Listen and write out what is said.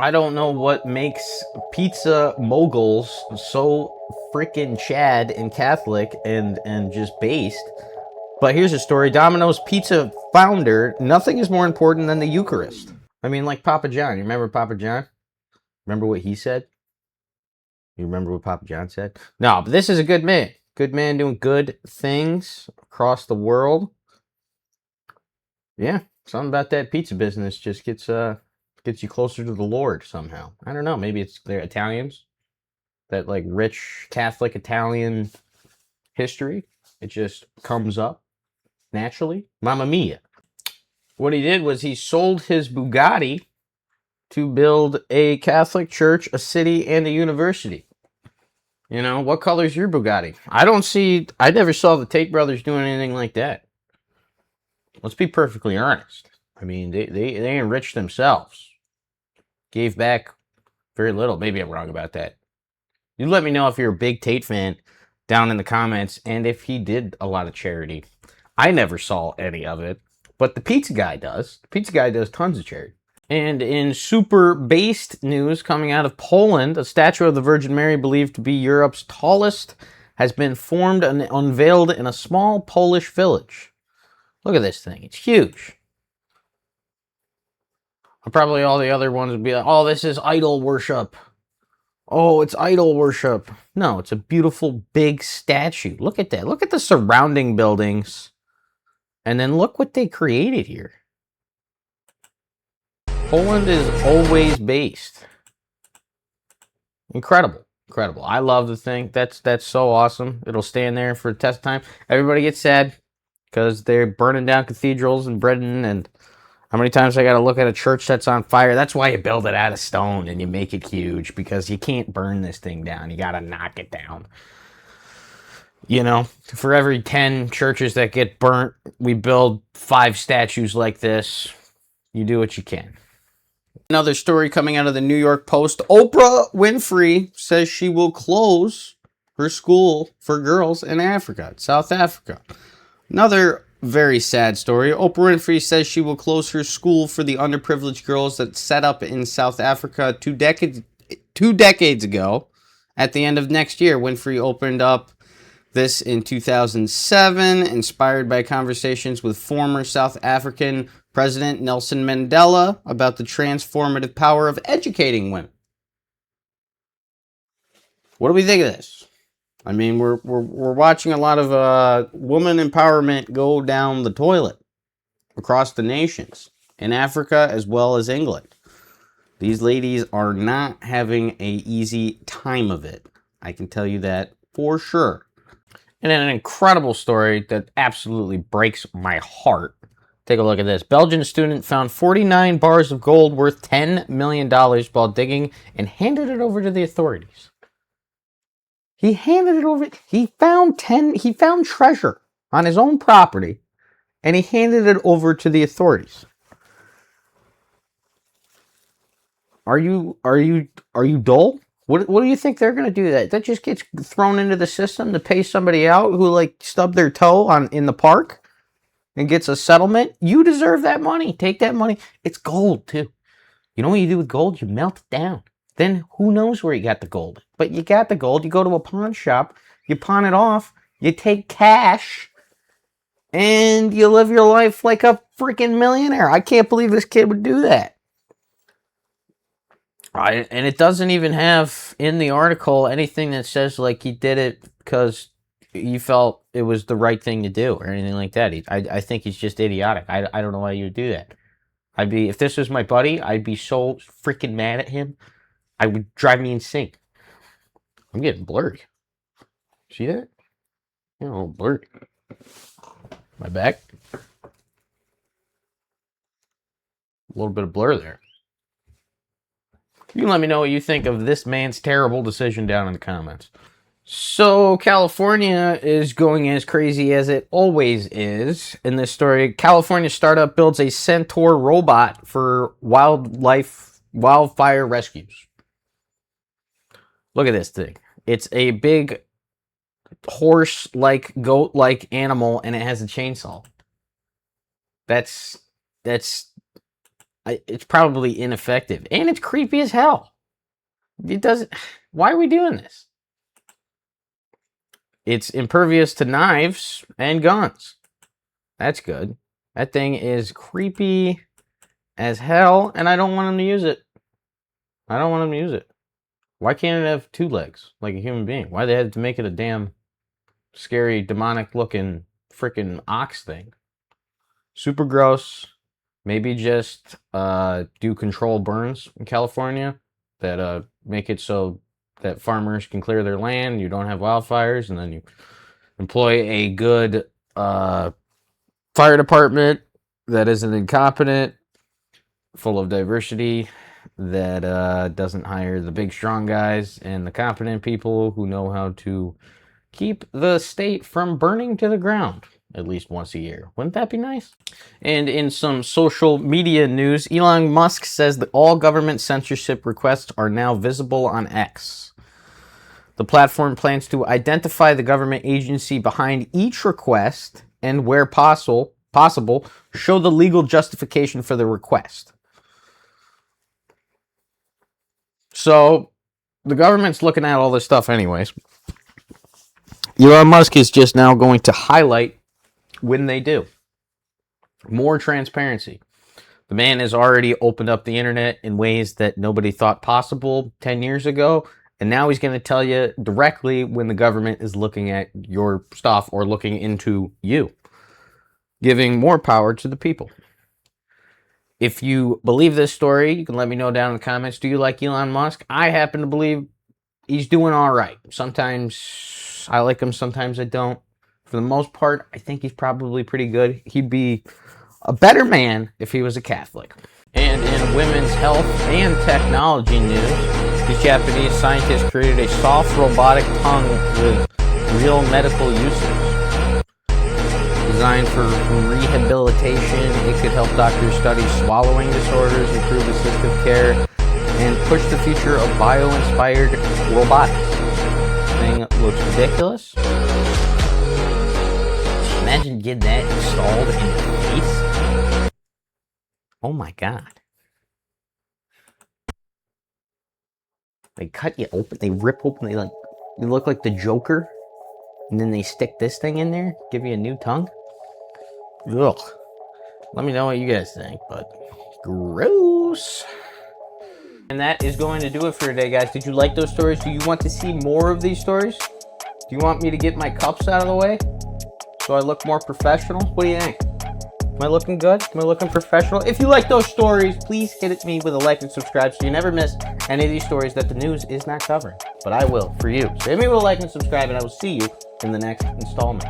I don't know what makes pizza moguls so freaking Chad and Catholic and just based. But here's a story. Domino's pizza founder, nothing is more important than the Eucharist. I mean, like Papa John. You remember Papa John? Remember what he said? You remember what Papa John said? No, but this is a good man. Good man doing good things across the world. Yeah, something about that pizza business just gets you closer to the Lord somehow. I don't know. Maybe it's they're Italians, that like rich Catholic Italian history. It just comes up naturally. Mamma mia. What he did was he sold his Bugatti to build a Catholic church, a city, and a university. You know, what color's your Bugatti? I never saw the Tate brothers doing anything like that. Let's be perfectly honest. I mean, they enriched themselves. Gave back very little. Maybe I'm wrong about that. You let me know if you're a big Tate fan down in the comments and if he did a lot of charity. I never saw any of it, but the pizza guy does. The pizza guy does tons of charity. And in super based news coming out of Poland, a statue of the Virgin Mary, believed to be Europe's tallest, has been formed and unveiled in a small Polish village. Look at this thing. It's huge. Probably all the other ones would be like, oh, this is idol worship. Oh, it's idol worship. No, it's a beautiful big statue. Look at that. Look at the surrounding buildings. And then look what they created here. Poland is always based. Incredible. Incredible. I love the thing. That's so awesome. It'll stand there for a test time. Everybody gets sad because they're burning down cathedrals in Britain, and how many times I got to look at a church that's on fire? That's why you build it out of stone and you make it huge, because you can't burn this thing down. You got to knock it down. You know, for every 10 churches that get burnt, we build 5 statues like this. You do what you can. Another story coming out of the New York Post. Oprah Winfrey says she will close her school for girls in Africa, South Africa. Another very sad story. Oprah Winfrey says she will close her school for the underprivileged girls that set up in South Africa two decades ago. At the end of next year, Winfrey opened up this in 2007, inspired by conversations with former South African President Nelson Mandela about the transformative power of educating women. What do we think of this? I mean, we're watching a lot of woman empowerment go down the toilet across the nations, in Africa as well as England. These ladies are not having an easy time of it. I can tell you that for sure. And an incredible story that absolutely breaks my heart. Take a look at this. Belgian student found 49 bars of gold worth $10 million while digging and handed it over to the authorities. He handed it over. He found treasure on his own property, and he handed it over to the authorities. Are you dull? What do you think they're gonna do? That just gets thrown into the system to pay somebody out who like stubbed their toe in the park and gets a settlement? You deserve that money. Take that money. It's gold too. You know what you do with gold? You melt it down. Then who knows where you got the gold? But you got the gold. You go to a pawn shop. You pawn it off. You take cash. And you live your life like a freaking millionaire. I can't believe this kid would do that. And it doesn't even have in the article anything that says like he did it because he felt it was the right thing to do or anything like that. I think he's just idiotic. I don't know why you would do that. If this was my buddy, I'd be so freaking mad at him. I would drive me insane. I'm getting blurry. See that? Yeah, a little blurry. My back. A little bit of blur there. You can let me know what you think of this man's terrible decision down in the comments. So, California is going as crazy as it always is. In this story, California startup builds a centaur robot for wildfire rescues. Look at this thing. It's a big horse-like, goat-like animal, and it has a chainsaw. That's it's probably ineffective. And it's creepy as hell. It doesn't... Why are we doing this? It's impervious to knives and guns. That's good. That thing is creepy as hell, and I don't want him to use it. I don't want him to use it. Why can't it have 2 legs like a human being? Why they had to make it a damn scary, demonic-looking freaking ox thing? Super gross. Maybe just do control burns in California that make it so that farmers can clear their land, you don't have wildfires, and then you employ a good fire department that isn't incompetent, full of diversity, that doesn't hire the big strong guys and the competent people who know how to keep the state from burning to the ground at least once a year. Wouldn't that be nice? And in some social media news, Elon Musk says that all government censorship requests are now visible on X. The platform plans to identify the government agency behind each request and, where possible, show the legal justification for the request. So, the government's looking at all this stuff anyways. Elon Musk is just now going to highlight when they do. More transparency. The man has already opened up the internet in ways that nobody thought possible 10 years ago. And now he's going to tell you directly when the government is looking at your stuff or looking into you. Giving more power to the people. If you believe this story, you can let me know down in the comments. Do you like Elon Musk? I happen to believe he's doing all right. Sometimes I like him, sometimes I don't. For the most part, I think he's probably pretty good. He'd be a better man if he was a Catholic. And in women's health and technology news, these Japanese scientists created a soft robotic tongue with real medical uses. Designed for rehabilitation, it could help doctors study swallowing disorders, improve assistive care, and push the future of bio-inspired robotics. This thing looks ridiculous. Imagine getting that installed in your face. Oh my god. They cut you open, they rip open, you look like the Joker, and then they stick this thing in there, give you a new tongue. Ugh. Let me know what you guys think, but gross. And that is going to do it for today, guys. Did you like those stories? Do you want to see more of these stories? Do you want me to get my cups out of the way so I look more professional? What do you think? Am I looking good? Am I looking professional? If you like those stories, please hit me with a like and subscribe so you never miss any of these stories that the news is not covering. But I will for you. So hit me with a like and subscribe, and I will see you in the next installment.